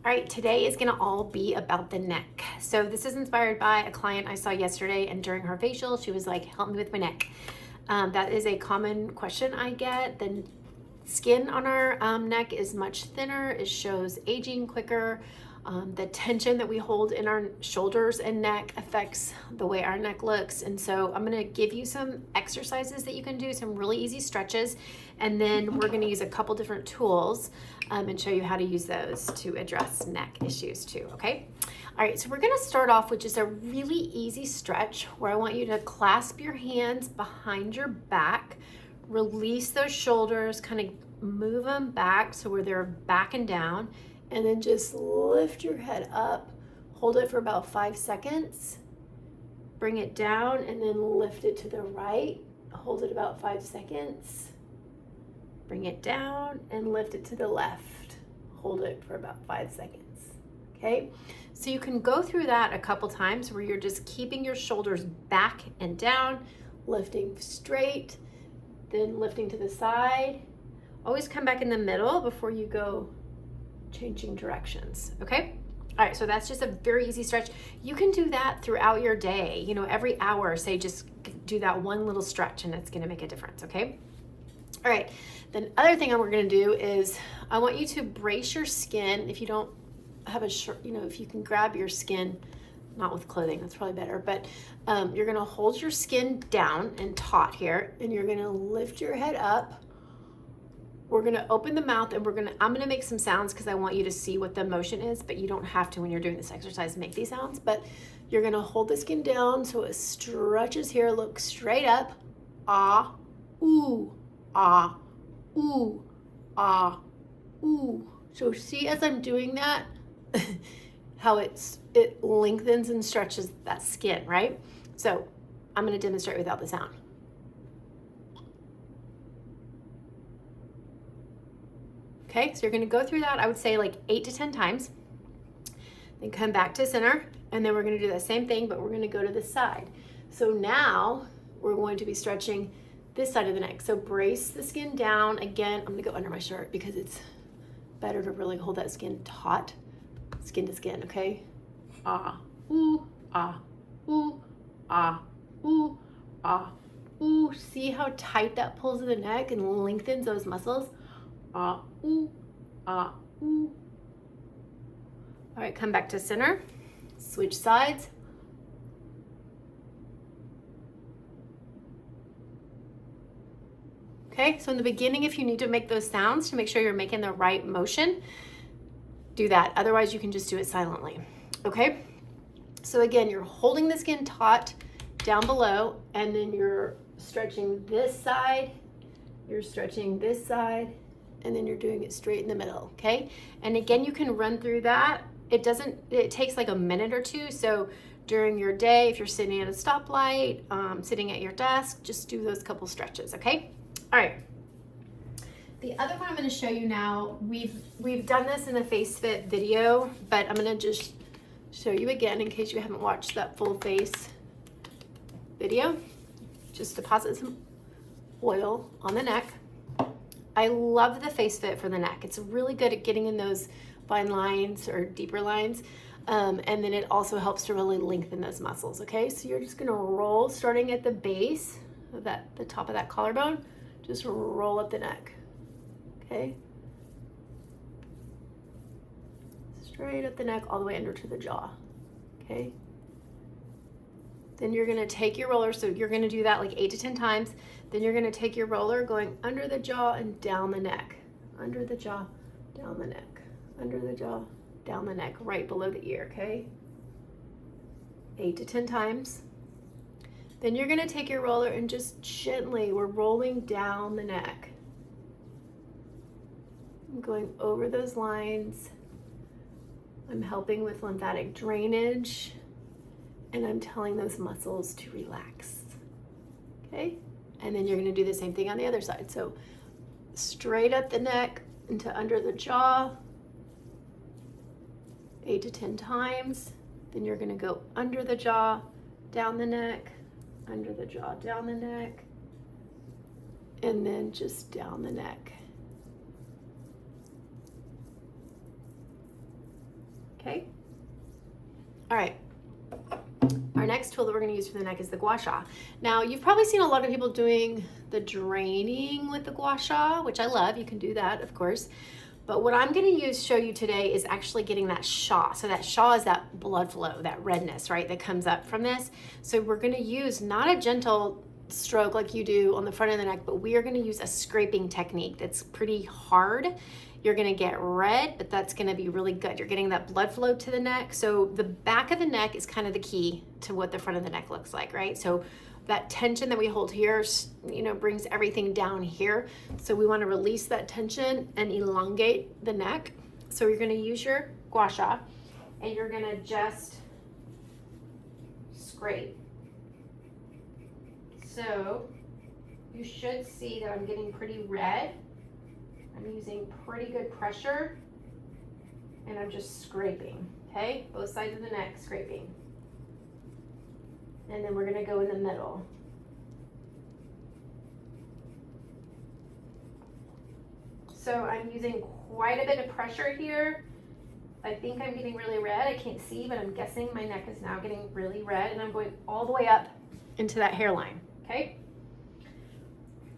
All right, today is gonna all be about the neck. So this is inspired by a client I saw yesterday, and during her facial, she was like, help me with my neck. That is a common question I get. The skin on our neck is much thinner. It shows aging quicker. The tension that we hold in our shoulders and neck affects the way our neck looks. And so I'm gonna give you some exercises that you can do, some really easy stretches, and then we're gonna use a couple different tools and show you how to use those to address neck issues too, okay? All right, so we're gonna start off with just a really easy stretch where I want you to clasp your hands behind your back, release those shoulders, kind of move them back so where they're back and down, and then just lift your head up, hold it for about 5 seconds, bring it down, and then lift it to the right, hold it about 5 seconds, bring it down, and lift it to the left, hold it for about 5 seconds, okay? So you can go through that a couple times where you're just keeping your shoulders back and down, lifting straight, then lifting to the side. Always come back in the middle before you go changing directions, okay? All right, so that's just a very easy stretch. You can do that throughout your day. You know, every hour, say just do that one little stretch and it's gonna make a difference, okay? All right, the other thing we're gonna do is I want you to brace your skin. If you don't have a shirt, you know, if you can grab your skin, not with clothing, that's probably better, but you're gonna hold your skin down and taut here, and you're gonna lift your head up. We're gonna open the mouth and I'm gonna make some sounds because I want you to see what the motion is, but you don't have to when you're doing this exercise make these sounds, but you're gonna hold the skin down so it stretches here, look straight up, ah, ooh, ah, ooh, ah, ooh. So see as I'm doing that, how it lengthens and stretches that skin, right? So I'm gonna demonstrate without the sound. Okay, so you're gonna go through that, I would say like 8 to 10 times. Then come back to center, and then we're gonna do the same thing, but we're gonna go to the side. So now we're going to be stretching this side of the neck. So brace the skin down. Again, I'm gonna go under my shirt because it's better to really hold that skin taut, skin to skin, okay? Ah, ooh, ah, ooh, ah, ooh, ah, ooh. See how tight that pulls in the neck and lengthens those muscles? Ah, ooh, ah, ooh. All right, come back to center. Switch sides. Okay, so in the beginning, if you need to make those sounds to make sure you're making the right motion, do that. Otherwise, you can just do it silently. Okay, so again, you're holding the skin taut down below, and then you're stretching this side, you're stretching this side, and then you're doing it straight in the middle, okay? And again, you can run through that. It takes like a minute or two. So during your day, if you're sitting at a stoplight, sitting at your desk, just do those couple stretches, okay? All right. The other one I'm gonna show you now, we've done this in the FaceFit video, but I'm gonna just show you again in case you haven't watched that full face video. Just deposit some oil on the neck. I love the FaceFit for the neck. It's really good at getting in those fine lines or deeper lines. And then it also helps to really lengthen those muscles, okay? So you're just gonna roll, starting at the base of the top of that collarbone, just roll up the neck, okay? Straight up the neck, all the way under to the jaw, okay? Then you're gonna take your roller, so you're gonna do that like 8 to 10 times. Then you're gonna take your roller going under the jaw and down the neck. Under the jaw, down the neck. Under the jaw, down the neck, right below the ear, okay? 8 to 10 times. Then you're gonna take your roller and just gently, we're rolling down the neck. I'm going over those lines. I'm helping with lymphatic drainage, and I'm telling those muscles to relax, okay? And then you're gonna do the same thing on the other side. So straight up the neck into under the jaw, 8 to 10 times. Then you're gonna go under the jaw, down the neck, under the jaw, down the neck, and then just down the neck. okay? All right. Our next tool that we're going to use for the neck is the gua sha. Now, you've probably seen a lot of people doing the draining with the gua sha, which I love. You can do that, of course. But what I'm going to show you today is actually getting that sha. So that sha is that blood flow, that redness, right, that comes up from this. So we're going to use not a gentle stroke like you do on the front of the neck, but we are going to use a scraping technique that's pretty hard. You're going to get red, but that's going to be really good. You're getting that blood flow to the neck. So the back of the neck is kind of the key to what the front of the neck looks like, right? So that tension that we hold here, you know, brings everything down here. So we want to release that tension and elongate the neck. So you're going to use your gua sha and you're going to just scrape. So you should see that I'm getting pretty red. I'm using pretty good pressure and I'm just scraping, okay? Both sides of the neck, scraping. And then we're gonna go in the middle. So I'm using quite a bit of pressure here. I think I'm getting really red. I can't see, but I'm guessing my neck is now getting really red and I'm going all the way up into that hairline, okay?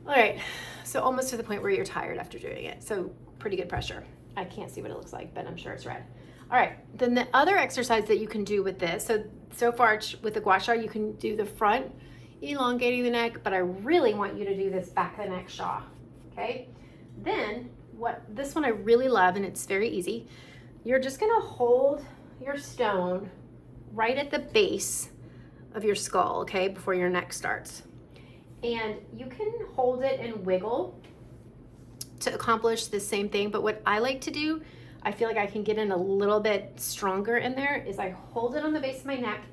All right, so almost to the point where you're tired after doing it. So pretty good pressure. I can't see what it looks like, but I'm sure it's red. All right, then the other exercise that you can do with this, so far with the gua sha, you can do the front, elongating the neck, but I really want you to do this back of the neck sha, okay? Then this one I really love, and it's very easy. You're just gonna hold your stone right at the base of your skull, okay, before your neck starts. And you can hold it and wiggle to accomplish the same thing, but what I like to do, I feel like I can get in a little bit stronger in there, is I hold it on the base of my neck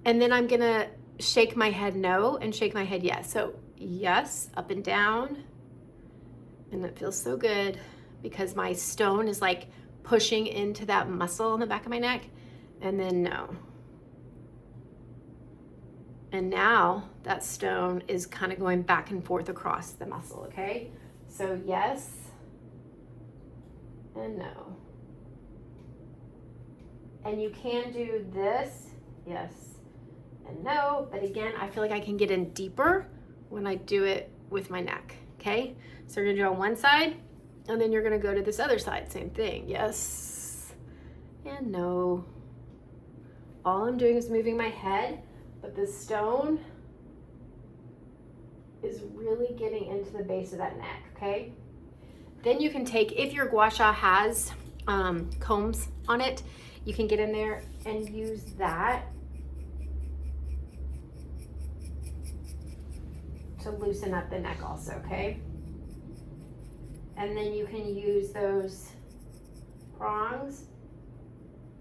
and then I'm gonna shake my head no and shake my head yes. So yes, up and down, and it feels so good because my stone is like pushing into that muscle on the back of my neck, and then no. And now that stone is kind of going back and forth across the muscle, okay? So yes and no. And you can do this, yes and no, but again, I feel like I can get in deeper when I do it with my neck, okay? So you're gonna do on one side, and then you're gonna go to this other side, same thing, yes and no. All I'm doing is moving my head, but the stone is really getting into the base of that neck, okay? Then you can take, if your gua sha has combs on it, you can get in there and use that to loosen up the neck also, okay? And then you can use those prongs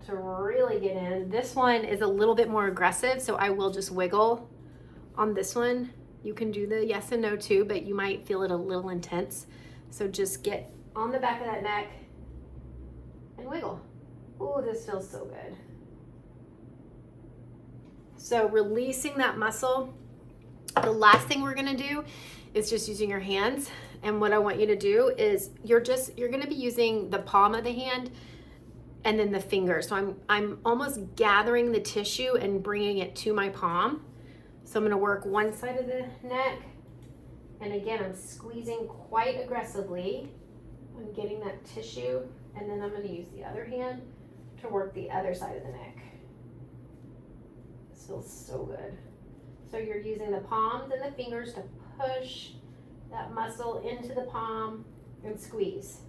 to really get in. This one is a little bit more aggressive, so I will just wiggle on this one. You can do the yes and no too, but you might feel it a little intense. So just get on the back of that neck and wiggle. Ooh, this feels so good. So releasing that muscle. The last thing we're gonna do is just using your hands. And what I want you to do is you're gonna be using the palm of the hand and then the fingers. So I'm almost gathering the tissue and bringing it to my palm. So I'm gonna work one side of the neck, and again, I'm squeezing quite aggressively. I'm getting that tissue, and then I'm gonna use the other hand to work the other side of the neck. This feels so good. So you're using the palms and the fingers to push that muscle into the palm and squeeze.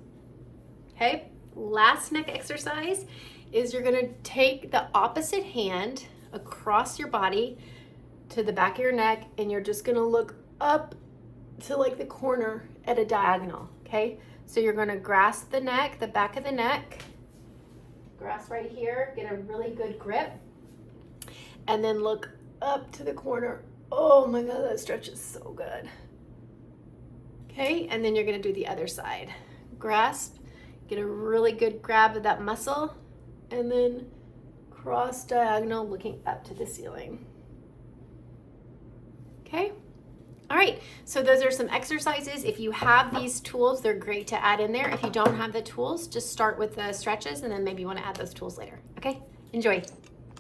Okay, last neck exercise is you're gonna take the opposite hand across your body to the back of your neck, and you're just gonna look up to like the corner at a diagonal, okay? So you're gonna grasp the neck, the back of the neck, grasp right here, get a really good grip, and then look up to the corner. Oh my God, that stretches so good. Okay, and then you're gonna do the other side. Grasp, get a really good grab of that muscle, and then cross diagonal looking up to the ceiling. Okay, All right, so those are some exercises. If you have these tools, they're great to add in there. If you don't have the tools, just start with the stretches and then maybe you want to add those tools later. Okay, enjoy.